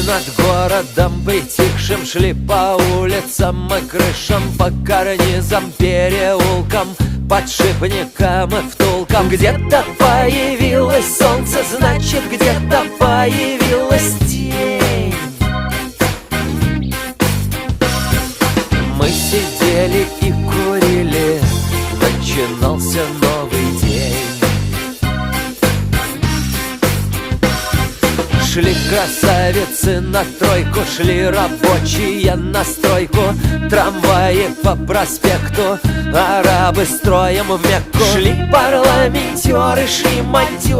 над городом притихшим шли по улицам и крышам, по карнизам, переулкам, подшипникам и втулкам. Где-то появилось солнце, значит, где-то появилась тень. Мы сидели и курили, начинался новый день. Шли красавицы на тройку, шли рабочие на стройку, трамваи по проспекту, арабы строем в Мекку. Шли парламентеры, шли монтеры.